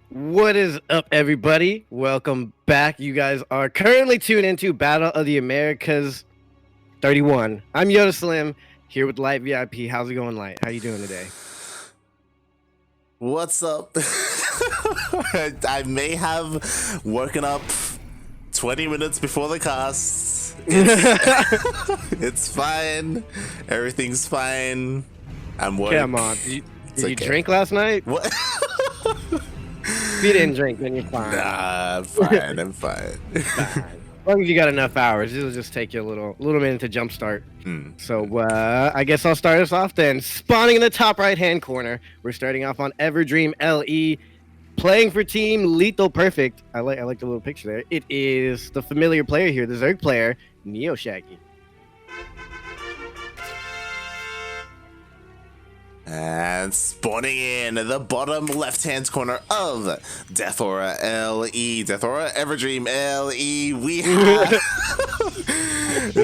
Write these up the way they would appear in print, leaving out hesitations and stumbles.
What is up, everybody? Welcome back. You guys are currently tuned into Battle of the Americas 31. I'm Yodaslim here with Light VIP. How's it going, Light? How you doing today? What's up? I may have woken up 20 minutes before the cast. It's fine. Everything's fine. I'm working. Come on. Did you okay. drink last night? What? If you didn't drink, then you're fine. Nah, I'm fine. I'm fine. Fine. As long as you got enough hours, it'll just take you a little minute to jumpstart. So I guess I'll start us off then. Spawning in the top right-hand corner, we're starting off on Everdream LE, playing for Team Lethal Perfect. I like the little picture there. It is the familiar player here, the Zerg player, NeosShaggy. And spawning in the bottom left-hand corner of Death Aura LE, Death Aura Everdream LE, we have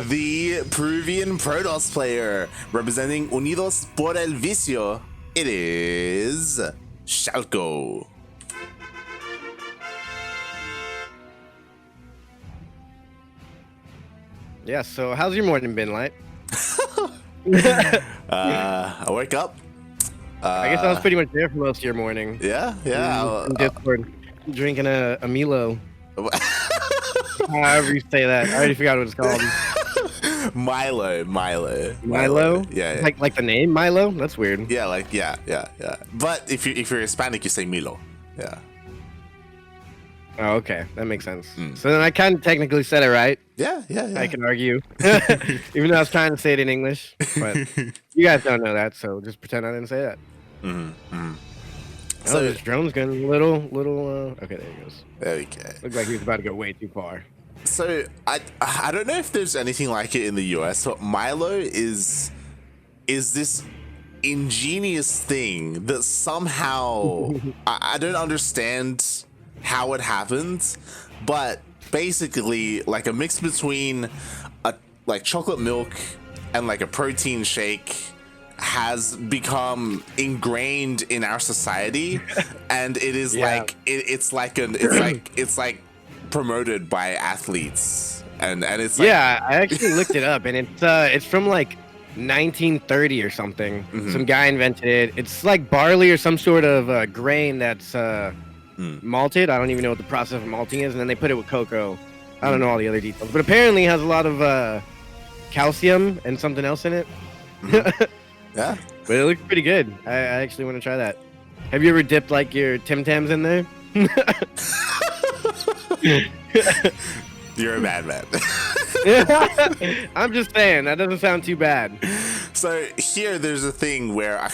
the Peruvian Protoss player representing Unidos por el Vicio. It is Shalko. Yeah, so how's your morning been, Light? I wake up. I guess I was pretty much there for most of your morning. Yeah. In Discord, drinking a Milo. However you say that. I already forgot what it's called. Milo. Yeah. Like the name Milo? That's weird. Yeah, yeah. But if you're Hispanic, you say Milo. Yeah. Oh, okay. That makes sense. So then I kind of technically said it right. Yeah. I can argue. Even though I was trying to say it in English. But you guys don't know that, so just pretend I didn't say that. So this drone's going a little, okay, there he goes. There we go. Looks like he was about to go way too far. So I don't know if there's anything like it in the US, but Milo is this ingenious thing that somehow I don't understand how it happens, but basically like a mix between like chocolate milk and like a protein shake has become ingrained in our society, and it is like it's like promoted by athletes, and it's like, yeah, I actually looked it up, and it's from like 1930 or something. Some guy invented it. It's like barley or some sort of grain that's malted. I don't even know what the process of malting is, and then they put it with cocoa. I don't know all the other details, but apparently it has a lot of calcium and something else in it. yeah. But it looks pretty good. I actually want to try that. Have you ever dipped like your Tim Tams in there? You're a bad man. I'm just saying, that doesn't sound too bad. So here, there's a thing where I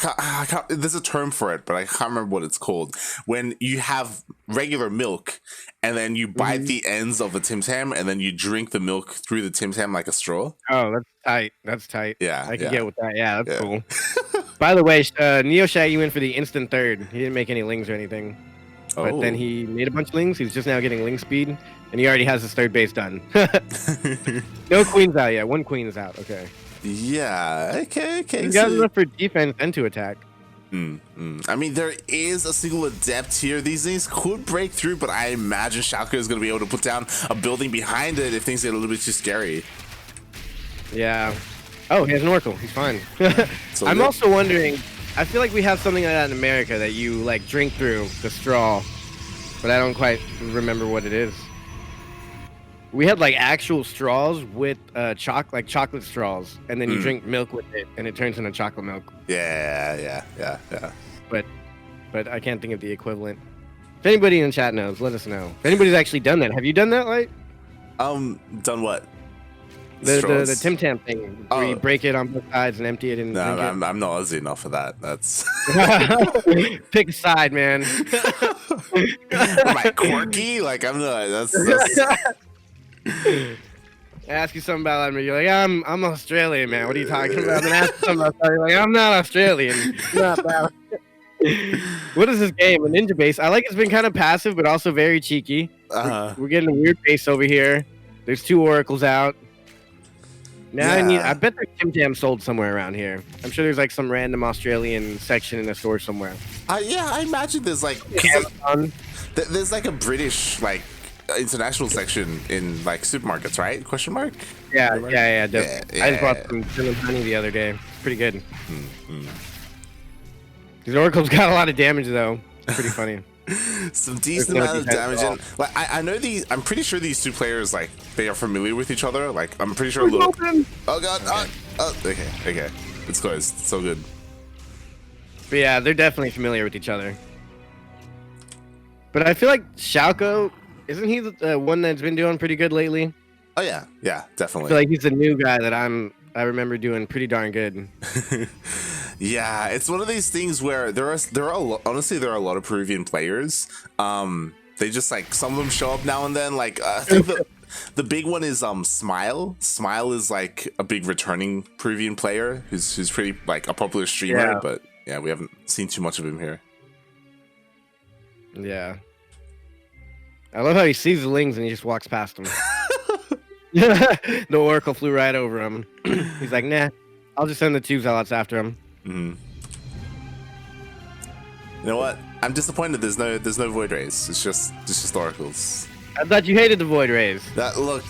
can't, there's a term for it, but I can't remember what it's called. When you have regular milk, and then you bite the ends of the Tim Tam, and then you drink the milk through the Tim Tam like a straw. Oh, that's tight. That's tight. Yeah, I can get with that. Yeah, that's cool. By the way, NeosShaggy went for the instant third. He didn't make any lings or anything. But then he made a bunch of lings. He's just now getting ling speed, and he already has his third base done. No queens out yet. One queen is out. Okay. Yeah. Okay. He got enough for defense and to attack. I mean, there is a single adept here. These things could break through, but I imagine Shalko is going to be able to put down a building behind it if things get a little bit too scary. Yeah. Oh, he has an Oracle. He's fine. I'm also wondering, I feel like we have something like that in America that you like drink through the straw, but I don't quite remember what it is. We had like actual straws with chocolate straws, and then you drink milk with it, and it turns into chocolate milk. Yeah. But I can't think of the equivalent. If anybody in the chat knows, let us know. If anybody's actually done that, have you done that, Light? Done what? The Tim Tam thing, where you break it on both sides and empty it and no, drink I'm not Aussie enough for that. That's pick a side, man. Am I quirky? Like I'm not. That's... Ask you something about that, you're like, I'm Australian, man. What are you talking about? Then ask you something about that, you're like, I'm not Australian. Not that. What is this game? A ninja base. I like it's been kind of passive, but also very cheeky. We're getting a weird base over here. There's 2 oracles out. Now I bet there's Tim Tam sold somewhere around here. I'm sure there's like some random Australian section in a store somewhere. Yeah, I imagine there's like There's like a British like international section in like supermarkets, right? Question mark. Yeah, definitely. Yeah. I just bought some cinnamon honey the other day. It's pretty good. These oracles got a lot of damage though. It's pretty funny. Some decent amount of damage, and like I know these. I'm pretty sure these two players like they are familiar with each other. Like I'm pretty sure. Oh god! Okay. It's closed. It's so good. But yeah, they're definitely familiar with each other. But I feel like Shalko, isn't he the one that's been doing pretty good lately? Oh yeah, definitely. I feel like he's the new guy that I remember doing pretty darn good. Yeah, it's one of these things where honestly there are a lot of Peruvian players. They just like some of them show up now and then. Like I think the big one is Smile. Smile is like a big returning Peruvian player who's pretty like a popular streamer. Yeah. But yeah, we haven't seen too much of him here. Yeah. I love how he sees the lings and he just walks past them. The oracle flew right over him. He's like, nah, I'll just send the 2 zealots after him. You know what? I'm disappointed. There's no void rays. It's just oracles. I thought you hated the void rays. Look.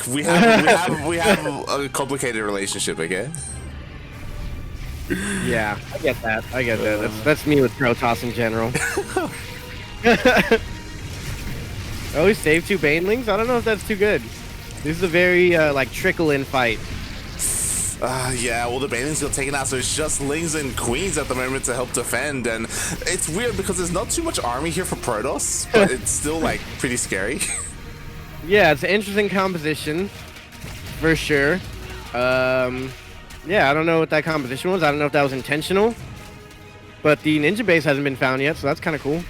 We have a complicated relationship, okay? Yeah, I get that. That's me with Protoss in general. Oh, he saved 2 banelings? I don't know if that's too good. This is a very like trickle-in fight. Yeah, well, the banelings got taken out, so it's just lings and queens at the moment to help defend, and it's weird because there's not too much army here for Protoss, but it's still like pretty scary. Yeah, it's an interesting composition, for sure. Yeah, I don't know what that composition was. I don't know if that was intentional, but the ninja base hasn't been found yet, so that's kind of cool.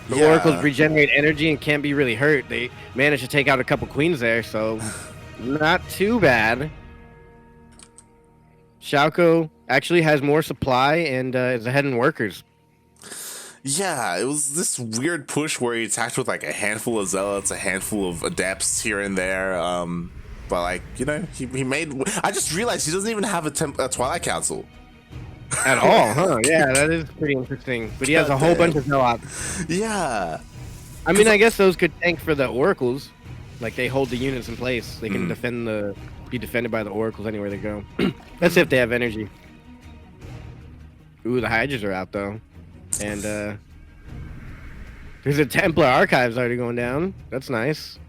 The oracles regenerate energy and can't be really hurt. They managed to take out a couple queens there, so not too bad. Shalko actually has more supply and is ahead in workers. Yeah, it was this weird push where he attacked with like a handful of zealots, a handful of adepts here and there. But like, you know, he made. I just realized he doesn't even have a Twilight Council. At all, huh? Yeah, that is pretty interesting. But he has a whole bunch of zealots. Yeah. I mean, I guess those could tank for the oracles. Like, they hold the units in place. They can be defended by the oracles anywhere they go. That's if they have energy. Ooh, the Hydras are out, though. And, there's a Templar Archives already going down. That's nice.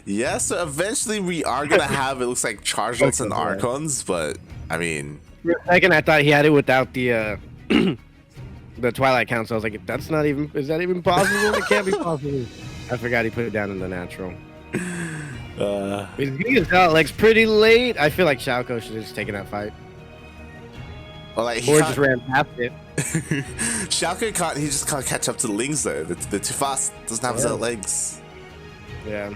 Yeah, so eventually we are going to have, it looks like, Chargelets and Archons, but, I mean... For a second, I thought he had it without the the Twilight Council. I was like, that's not even... Is that even possible? It can't be possible. I forgot he put it down in the natural. He's getting his out legs pretty late. I feel like Shalko should have just taken that fight. Well, like, or just ran past it. Shalko can't... He just can't catch up to the Lings, though. They're too fast. Doesn't have his out legs. Yeah.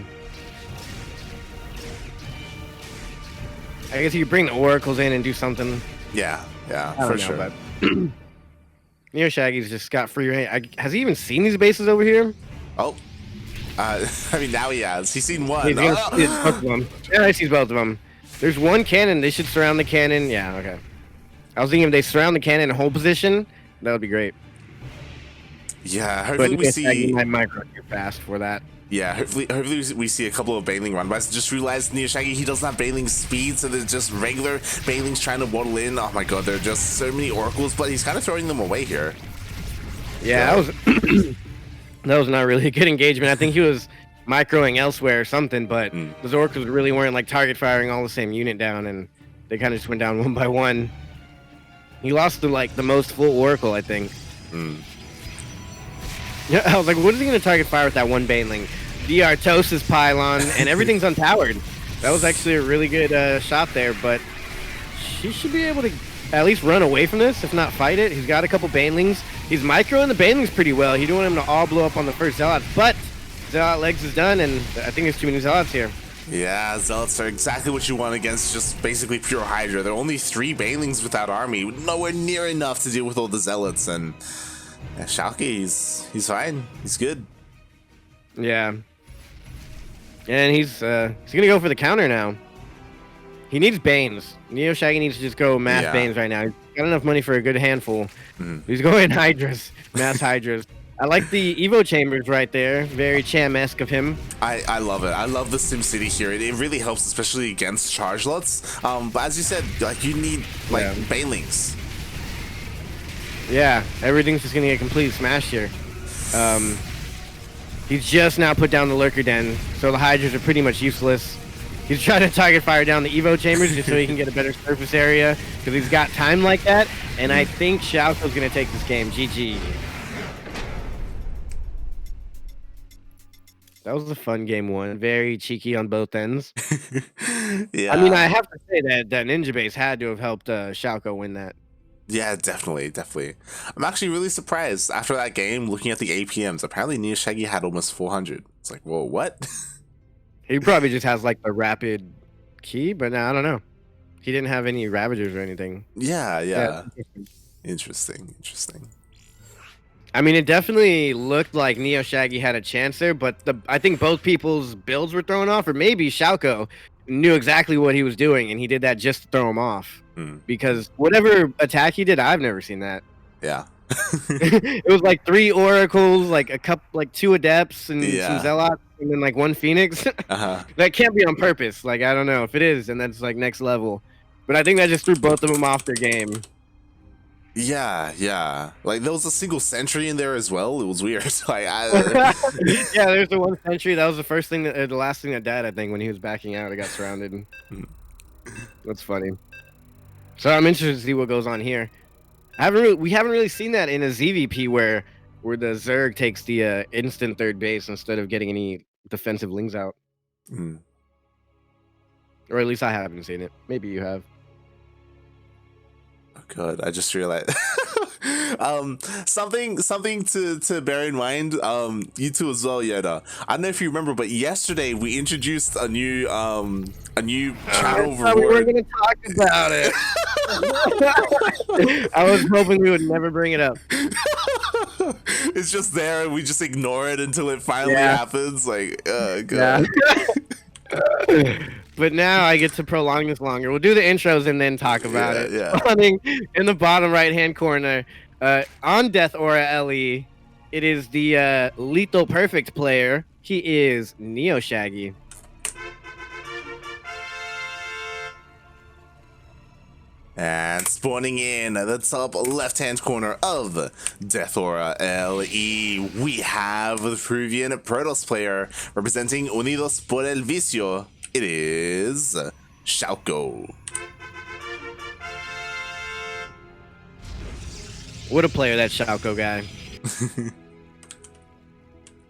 I guess you could bring the oracles in and do something. Yeah, for sure. But NeosShaggy's just got free reign. Has he even seen these bases over here? Oh. I mean, now he has. He's seen one. He's both of them. Yeah, he sees both of them. There's one cannon. They should surround the cannon. Yeah, okay. I was thinking if they surround the cannon in hold position, that would be great. Yeah, hopefully we see... might micro too fast for that. Yeah, hopefully we see a couple of Baneling run-bys. Just realized NeosShaggy, he doesn't have Baneling speed, so there's just regular Banelings trying to waddle in. Oh my god, there are just so many oracles, but he's kind of throwing them away here. Yeah, that was not really a good engagement. I think he was microing elsewhere or something, but those oracles really weren't like target firing all the same unit down, and they kind of just went down one by one. He lost to like the most full oracle, I think. Yeah, I was like, what is he going to target fire with that one Baneling? Diartosis pylon, and everything's unpowered. That was actually a really good shot there, but he should be able to at least run away from this, if not fight it. He's got a couple Banelings. He's microing the Banelings pretty well. He don't want him to all blow up on the first Zealot, but Zealot legs is done, and I think there's too many Zealots here. Yeah, Zealots are exactly what you want against just basically pure Hydra. There are only 3 Banelings without army, nowhere near enough to deal with all the Zealots, and yeah, Shalko, he's fine. He's good. Yeah. And he's gonna go for the counter now. He needs Banes. NeosShaggy needs to just go mass Banes right now. He's got enough money for a good handful. He's going Hydras, mass Hydras. I like the Evo chambers right there. Very Cham-esque of him. I love it. I love the SimCity here. It really helps, especially against charge lots. But as you said, like you need like banelings. Yeah, everything's just gonna get completely smashed here. He's just now put down the lurker den, so the hydras are pretty much useless. He's trying to target fire down the Evo chambers just so he can get a better surface area because he's got time like that. And I think Shalko's gonna take this game. GG. That was a fun game one. Very cheeky on both ends. Yeah. I mean, I have to say that Ninja Base had to have helped Shalko win that. Yeah, definitely. I'm actually really surprised after that game, looking at the APMs. Apparently, NeosShaggy had almost 400. It's like, whoa, what? He probably just has like the rapid key, but I don't know. He didn't have any Ravagers or anything. Yeah. Interesting. I mean, it definitely looked like NeosShaggy had a chance there, but I think both people's builds were thrown off, or maybe Shalko knew exactly what he was doing, and he did that just to throw him off. Because whatever attack he did, I've never seen that. Yeah. It was like 3 oracles, like a couple, like 2 adepts, and some zealots, and then like 1 phoenix. That can't be on purpose. Like, I don't know if it is, and that's like next level. But I think that just threw both of them off their game. Yeah. Like there was a single sentry in there as well. It was weird. Like, yeah, there's the 1 sentry. That was the first thing the last thing that died, I think, when he was backing out. It got surrounded. That's funny. So I'm interested to see what goes on here. We haven't really seen that in a ZVP where the Zerg takes the instant third base instead of getting any defensive lings out. Or at least I haven't seen it. Maybe you have. Oh god, I just realized something to bear in mind, you too as well, Yoda. I don't know if you remember, but yesterday we introduced a new channel reward. We were gonna talk about it. I was hoping we would never bring it up. It's just there and we just ignore it until it finally happens. Like, god. But now I get to prolong this longer. We'll do the intros and then talk about it. Spawning in the bottom right-hand corner, on Death Aura LE, it is the Lethal Perfect player. He is NeosShaggy. And spawning in the top left-hand corner of Death Aura LE, we have the Peruvian Protoss player representing Unidos por el Vicio. It is Shalko. What a player, that Shalko guy.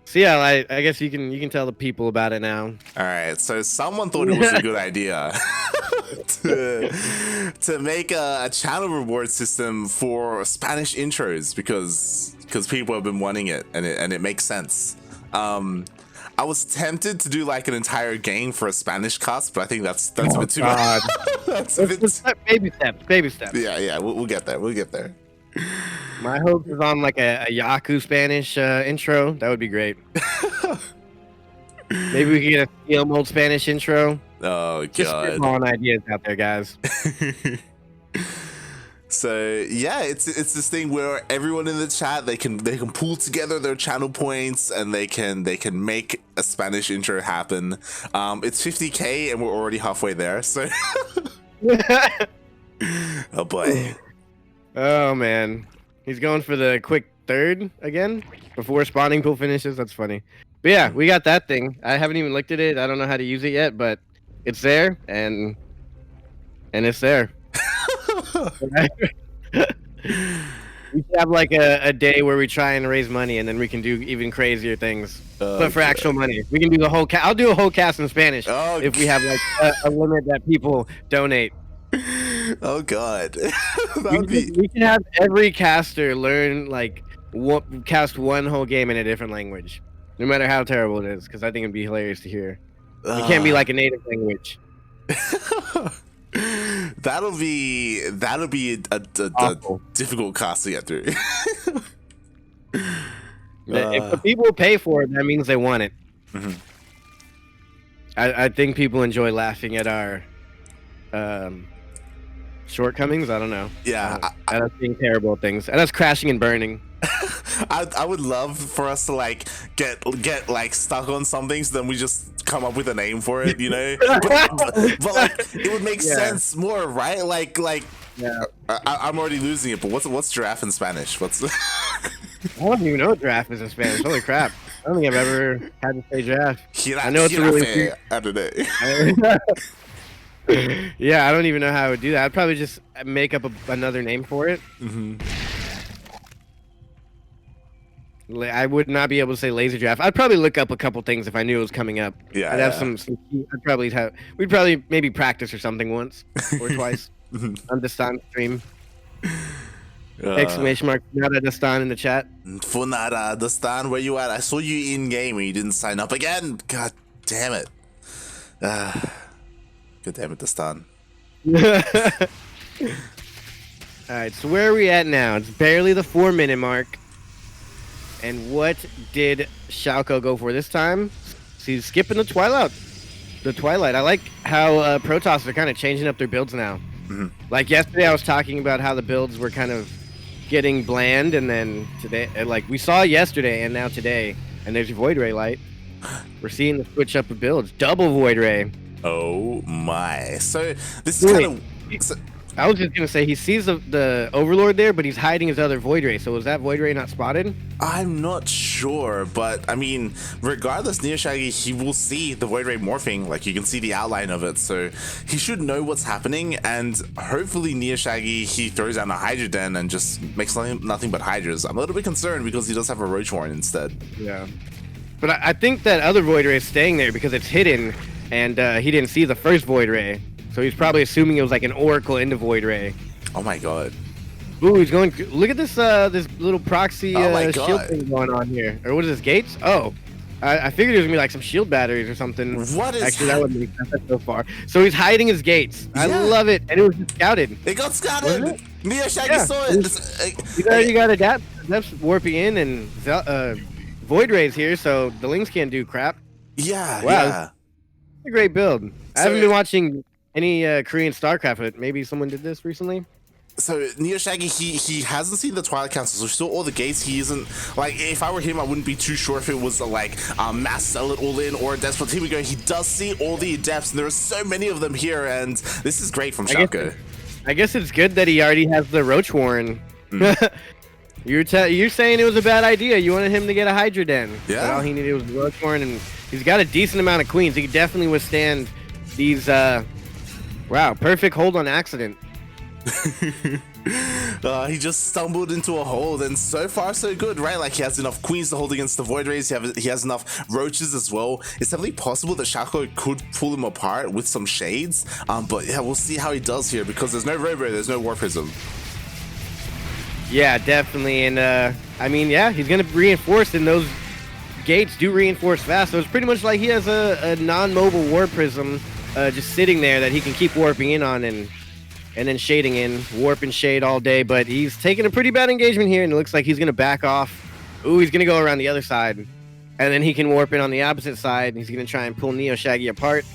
So yeah, I guess you can tell the people about it now. All right, so someone thought it was a good idea to make a channel reward system for Spanish intros because people have been wanting it and it makes sense. I was tempted to do like an entire game for a Spanish cast, but I think that's a bit too much. Baby steps. Yeah, we'll get there. My hope is on like a Yaku Spanish intro. That would be great. Maybe we can get a steel mold Spanish intro. Oh god. Just spitballing ideas out there, guys. So yeah, it's this thing where everyone in the chat they can pool together their channel points and they can make a Spanish intro happen. It's 50k and we're already halfway there. So oh boy. Oh man, he's going for the quick third again before spawning pool finishes. That's funny. But yeah, we got that thing. I haven't even looked at it. I don't know how to use it yet, but it's there and it's there. We should have like a day where we try and raise money, and then we can do even crazier things. But for actual money, we can do the whole. I'll do a whole cast in Spanish if we have like a limit that people donate. Oh god, we can have every caster learn like cast one whole game in a different language, no matter how terrible it is. Because I think it'd be hilarious to hear. It can't be like a native language. That'll be a difficult cast to get through. If the people pay for it, that means they want it. I think people enjoy laughing at our shortcomings. I don't know. Yeah, at us being terrible at things, and us crashing and burning. I would love for us to like get like stuck on something, so then we just come up with a name for it, you know. But like it would make sense more, right? Like Yeah. I'm already losing it. But what's giraffe in Spanish? What's I don't even know what giraffe is in Spanish. Holy crap! I don't think I've ever had to say giraffe. I know it's a really weird. I don't know. Yeah, I don't even know how I would do that. I'd probably just make up another name for it. I would not be able to say laser giraffe. I'd probably look up a couple things if I knew it was coming up. Yeah, I'd have some. I'd probably have. We'd probably maybe practice or something once or twice on Dastan stream. Exclamation mark Funada Dastan in the chat. Funada Dastan, where you at? I saw you in game and you didn't sign up again. God damn it. God damn it, Dastan. Alright, so where are we at now? It's barely the 4-minute mark. And what did Shalko go for this time? So he's skipping the Twilight. I like how Protoss are kind of changing up their builds now. Like yesterday, I was talking about how the builds were kind of getting bland, and then today, like we saw yesterday and now today, and there's your Void Ray light. We're seeing the switch up of builds. Double Void Ray. Oh my. So this is kind of... I was just going to say, he sees the Overlord there, but he's hiding his other Void Ray. So was that Void Ray not spotted? I'm not sure, but I mean, regardless, NeosShaggy, he will see the Void Ray morphing. Like, you can see the outline of it. So he should know what's happening. And hopefully NeosShaggy, he throws down a Hydra Den and just makes nothing but Hydras. I'm a little bit concerned because he does have a Roach Warren instead. Yeah. But I think that other Void Ray is staying there because it's hidden. And he didn't see the first Void Ray. So he's probably assuming it was like an Oracle into Void Ray. Oh my god. Ooh, he's going... Look at this this little proxy shield thing going on here. Or what is this, gates? Oh. I figured it was going to be like some shield batteries or something. What is... Actually, that wouldn't make sense so far. So he's hiding his gates. Yeah. I love it. And it was just scouted. It got scouted! NeosShaggy saw it! He's already got Adepts warping in, and Void Ray's here, so the Lings can't do crap. Yeah, wow, yeah. It's a great build. I haven't been watching any Korean StarCraft, but maybe someone did this recently. So NeosShaggy, he hasn't seen the Twilight Council, so he saw all the gates. He isn't like, if I were him, I wouldn't be too sure if it was like mass sell it all in or Adepts. But here we go. He does see all the Adepts, and there are so many of them here, and this is great from Shalko. I guess it's good that he already has the Roach Warren. You're saying it was a bad idea. You wanted him to get a Hydra Den. Yeah. But all he needed was the Roach Warren, and he's got a decent amount of queens. He could definitely withstand these. Wow, perfect hold on accident. He just stumbled into a hole, and so far so good, right? Like, he has enough queens to hold against the Void Rays. He has enough roaches as well. It's definitely possible that Shalko could pull him apart with some shades. But yeah, we'll see how he does here, because there's no Robo, there's no War Prism. Yeah, definitely. And I mean, yeah, he's gonna reinforce, and those gates do reinforce fast. So it's pretty much like he has a non-mobile War Prism just sitting there that he can keep warping in on and then shading in, warp and shade all day. But he's taking a pretty bad engagement here, and it looks like he's gonna back off. Ooh, he's gonna go around the other side, and then he can warp in on the opposite side. He's gonna try and pull NeosShaggy apart.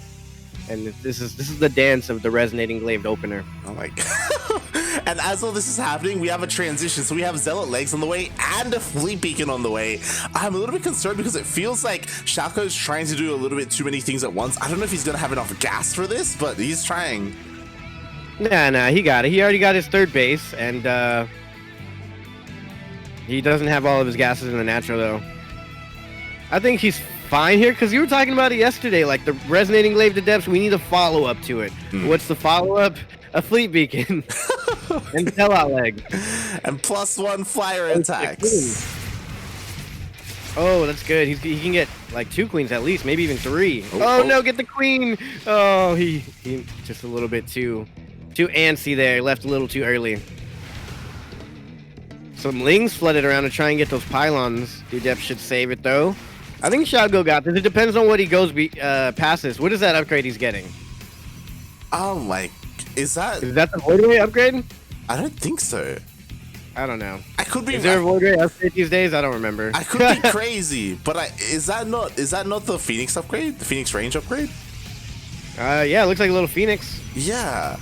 And this is the dance of the resonating glaive opener. Oh my god. And as all this is happening, we have a transition. So we have Zealot Legs on the way and a Fleet Beacon on the way. I'm a little bit concerned because it feels like Shalko's trying to do a little bit too many things at once. I don't know if he's going to have enough gas for this, but he's trying. Nah, he got it. He already got his third base, and he doesn't have all of his gases in the natural, though. I think he's fine here, because you were talking about it yesterday, like the resonating glaive to depths, we need a follow-up to it. What's the follow-up? A Fleet Beacon. And Sellout Leg. And +1 flyer attacks. Oh, that's good. He can get like 2 queens at least, maybe even 3. Oh no, get the queen! Oh, he just a little bit too antsy there. Left a little too early. Some Lings flooded around to try and get those pylons. Depth should save it though. I think Shalko got this. It depends on what he goes past this. What is that upgrade he's getting? Oh my... Is that the Void Ray upgrade? I don't think so. I don't know. I could be. Is there a Void Ray upgrade these days? I don't remember. I could be crazy, but is that not the Phoenix upgrade? The Phoenix range upgrade? Yeah, it looks like a little Phoenix. Yeah.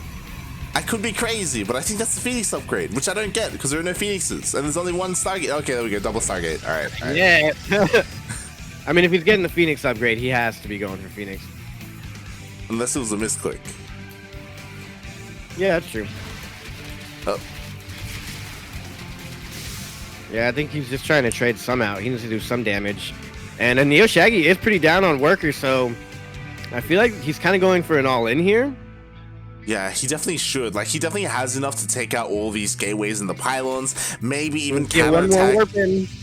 I could be crazy, but I think that's the Phoenix upgrade, which I don't get because there are no Phoenixes and there's only one Stargate. Okay, there we go, double Stargate. All right. Yeah. I mean, if he's getting the Phoenix upgrade, he has to be going for Phoenix. Unless it was a misclick. Yeah, that's true. Oh. Yeah, I think he's just trying to trade some out. He needs to do some damage. And NeosShaggy is pretty down on Worker, so I feel like he's kind of going for an all-in here. Yeah, he definitely should. Like, he definitely has enough to take out all these gateways and the pylons. Maybe even counterattack.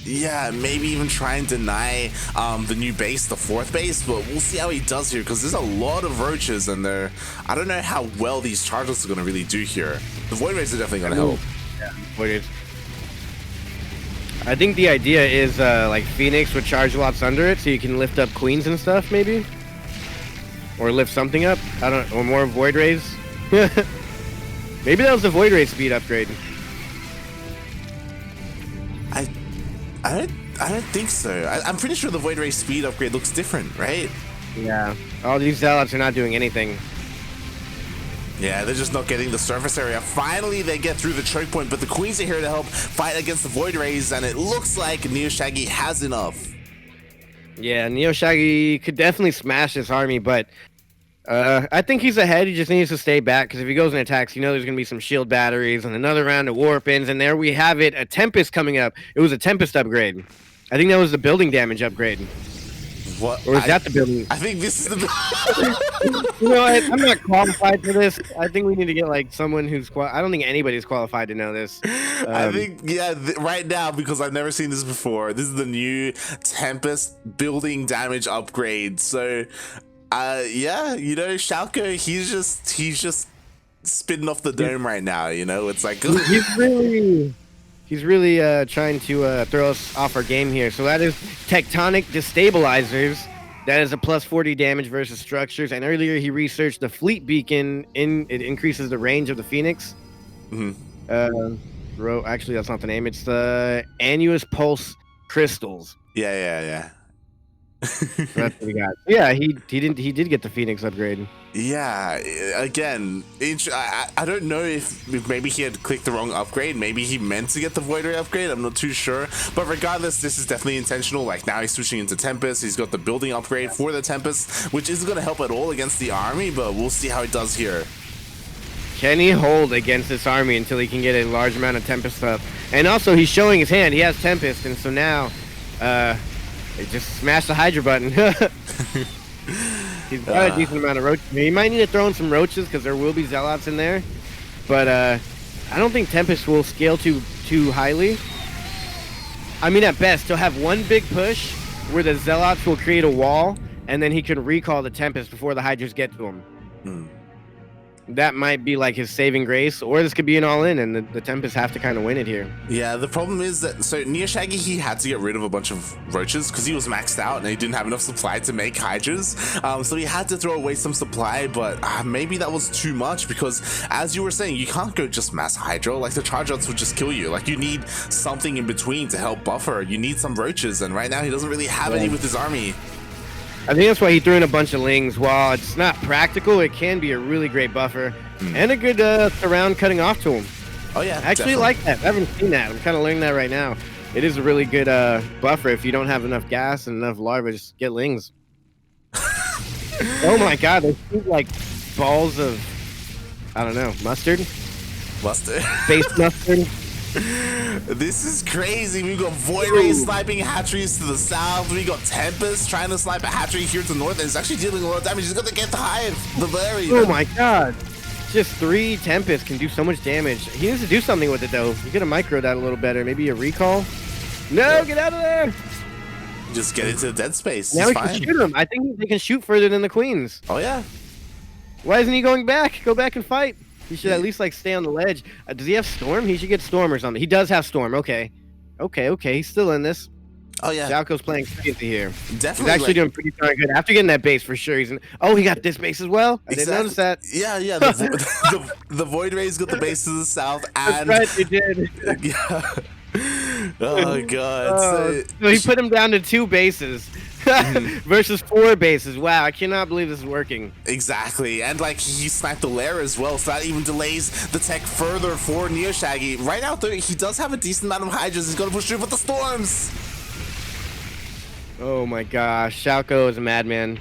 Yeah, maybe even try and deny the new base, the 4th base. But we'll see how he does here, because there's a lot of roaches, and I don't know how well these charges are going to really do here. The Void Rays are definitely going to help. Yeah, Void Rays. I think the idea is like Phoenix with charge lots under it, so you can lift up queens and stuff, maybe, or lift something up. I don't, or more Void Rays. Maybe that was the Void Ray speed upgrade. I don't think so. I'm pretty sure the Void Ray speed upgrade looks different, right? Yeah. All these zealots are not doing anything. Yeah, they're just not getting the surface area. Finally, they get through the choke point, but the queens are here to help fight against the Void Rays, and it looks like NeosShaggy has enough. Yeah, NeosShaggy could definitely smash this army, but I think he's ahead. He just needs to stay back, because if he goes and attacks, you know there's going to be some shield batteries and another round of warp-ins, and there we have it, a Tempest coming up. It was a Tempest upgrade. I think that was the building damage upgrade. What? Or is that the building? I think this is the... You know, I'm not qualified for this. I think we need to get, like, someone who's... I don't think anybody's qualified to know this. I think, yeah, right now, because I've never seen this before, this is the new Tempest building damage upgrade. So... yeah, you know, Shalko, he's just spitting off the dome right now, you know? It's like... He's really trying to throw us off our game here. So that is Tectonic Destabilizers. That is a plus 40 damage versus structures. And earlier he researched the Fleet Beacon. It increases the range of the Phoenix. Mm-hmm. Actually, that's not the name. It's the Annuous Pulse Crystals. Yeah. That's what we got. Yeah, he did get the Phoenix upgrade. Yeah, again, I don't know if maybe he had clicked the wrong upgrade. Maybe he meant to get the Void Ray upgrade. I'm not too sure. But regardless, this is definitely intentional. Like, now he's switching into Tempest. He's got the building upgrade for the Tempest, which isn't going to help at all against the army, but we'll see how it does here. Can he hold against this army until he can get a large amount of Tempest stuff? And also, he's showing his hand. He has Tempest, and so now... They just smash the Hydra button. He's got a decent amount of roaches. He might need to throw in some roaches because there will be zealots in there. But I don't think Tempest will scale too highly. I mean, at best, he'll have one big push where the zealots will create a wall, and then he can recall the Tempest before the Hydras get to him. That might be like his saving grace, or this could be an all-in, and the Tempest have to kind of win it here. Yeah, the problem is that, so NeosShaggy, he had to get rid of a bunch of roaches because he was maxed out and he didn't have enough supply to make Hydras. So he had to throw away some supply, but maybe that was too much because, as you were saying, you can't go just mass Hydra. Like, the charge outs would just kill you. Like, you need something in between to help buffer. You need some roaches, and right now he doesn't really have any with his army. I think that's why he threw in a bunch of Lings. While it's not practical, it can be a really great buffer and a good surround cutting off to him. Oh yeah, I actually like that. I haven't seen that. I'm kind of learning that right now. It is a really good buffer. If you don't have enough gas and enough larvae, just get Lings. Oh my god, they shoot like balls of, I don't know, mustard? Base mustard. This is crazy. We got Void Rays sniping hatcheries to the south. We got Tempest trying to snipe a hatchery here to the north, and it's actually dealing a lot of damage. He's gonna get the hive, the berry. Oh my god. Just 3 Tempest can do so much damage. He needs to do something with it though. You gotta micro that a little better. Maybe a recall. No, get out of there. Just get into the dead space. Now we can shoot him. I think they can shoot further than the queens. Oh yeah. Why isn't he going back? Go back and fight. He should at least like stay on the ledge. Does he have Storm? He should get Storm or something. He does have Storm. Okay. He's still in this. Oh yeah. Shalko's playing crazy here. Definitely. He's actually doing pretty darn good. After getting that base for sure. He's in. Oh, he got this base as well. I didn't notice that. Yeah. The Void Rays got the base to the south, and that's right, they did. Yeah. Oh god. So he put him down to 2 bases. versus 4 bases. Wow, I cannot believe this is working. Exactly, and like he sniped the lair as well, so that even delays the tech further for NeosShaggy. Right now, though, he does have a decent amount of hydras. He's gonna push through with the storms. Oh my gosh, Shalko is a madman.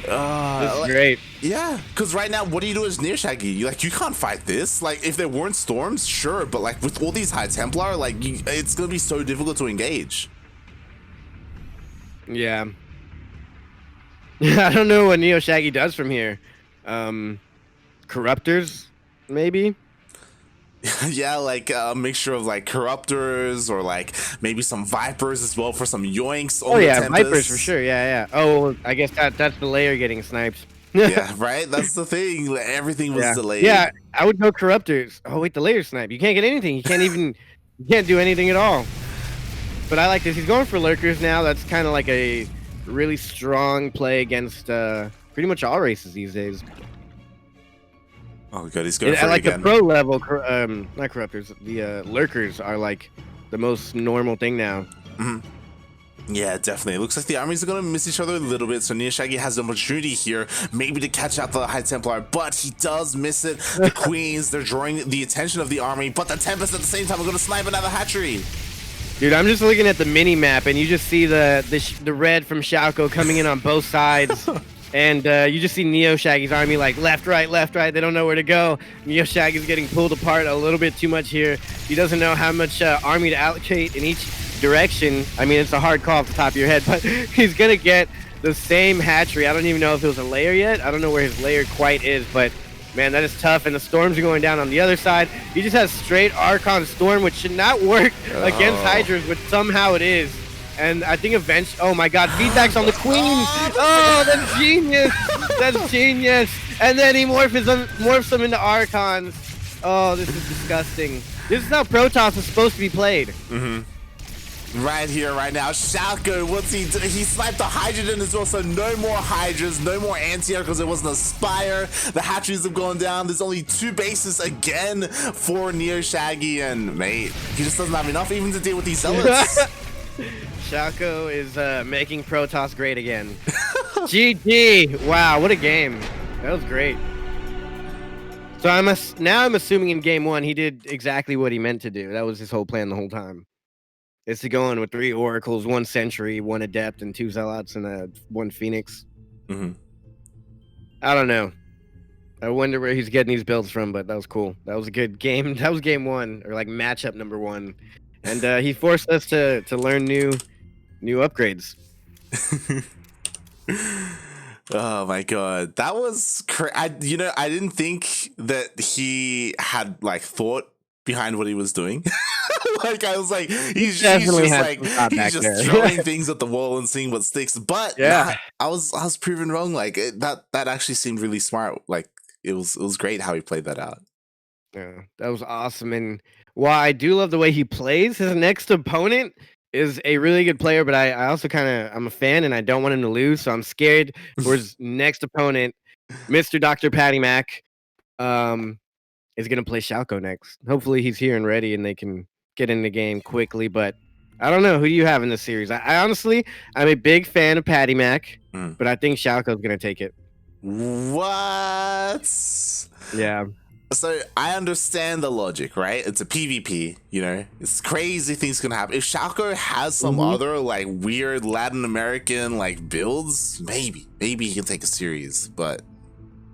This is great. Yeah, because right now, what do you do as NeosShaggy? You can't fight this. Like, if there weren't storms, sure, but like with all these High Templar, like it's gonna be so difficult to engage. Yeah. I don't know what NeosShaggy does from here. Corruptors, maybe? Yeah, like a mixture of like Corruptors or like maybe some Vipers as well for some yoinks. Oh yeah, Vipers for sure. Yeah, yeah. Oh, I guess that's the layer getting sniped. Yeah, right? That's the thing. Everything was delayed. Yeah, I would go Corruptors. Oh wait, the layer snipe. You can't get anything. You can't do anything at all. But I like this. He's going for Lurkers now. That's kind of like a really strong play against pretty much all races these days. Oh god, he's going for like it again. The pro level, not Corruptors, the Lurkers are like the most normal thing now. Yeah, definitely. It looks like the armies are going to miss each other a little bit, so NeosShaggy has an opportunity here, maybe to catch out the High Templar, but he does miss it. The Queens, they're drawing the attention of the army, but the Tempest at the same time are going to snipe another hatchery. Dude, I'm just looking at the mini map, and you just see the red from Shalko coming in on both sides. And you just see NeosShaggy's army like left, right. They don't know where to go. NeosShaggy's getting pulled apart a little bit too much here. He doesn't know how much army to allocate in each direction. I mean, it's a hard call off the top of your head, but he's going to get the same hatchery. I don't even know if it was a layer yet. I don't know where his layer quite is, but man, that is tough. And the storms are going down on the other side. He just has straight Archon Storm, which should not work against Hydras, but somehow it is. And I think eventually, oh my god, feedback's on the Queens. Oh, that's genius. That's genius. And then he morphs them into Archons. Oh, this is disgusting. This is how Protoss is supposed to be played. Right here, right now, Shalko, what's he do? He sniped the Hydrogen as well, so no more Hydras, no more anti-air because there wasn't a Spire. The hatcheries have gone down. There's only 2 bases again for NeosShaggy, and mate, he just doesn't have enough even to deal with these Zealots. Shalko is making Protoss great again. GG! Wow, what a game. That was great. So now I'm assuming in game 1 he did exactly what he meant to do. That was his whole plan the whole time. Is to go in with 3 Oracles, 1 Sentry, 1 Adept, and 2 Zealots, and 1 Phoenix. I don't know. I wonder where he's getting these builds from, but that was cool. That was a good game. That was game 1, or like matchup number 1. And he forced us to learn new upgrades. Oh my god, that was I didn't think that he had like thought behind what he was doing. Like I was like, he's just throwing things at the wall and seeing what sticks. But yeah, I was proven wrong. Like that actually seemed really smart. Like it was great how he played that out. Yeah, that was awesome. And while I do love the way he plays, his next opponent is a really good player, but I also I'm a fan and I don't want him to lose, so I'm scared for his next opponent, Mr. Dr. Patty Mac. Is gonna play Shalko next. Hopefully he's here and ready and they can get in the game quickly, but I don't know. Who do you have in this series? I honestly, I'm a big fan of Patty Mac, but I think Shalko's gonna take it. What? Yeah. So I understand the logic, right? It's a PvP, it's crazy things can happen. If Shalko has some other like weird Latin American like builds, maybe he can take a series. But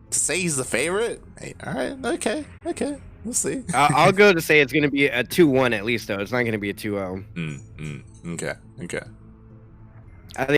to say he's the favorite, hey, all right, okay, we'll see. I'll go to say it's gonna be a 2-1 at least, though. It's not gonna be a 2-0. Okay. I think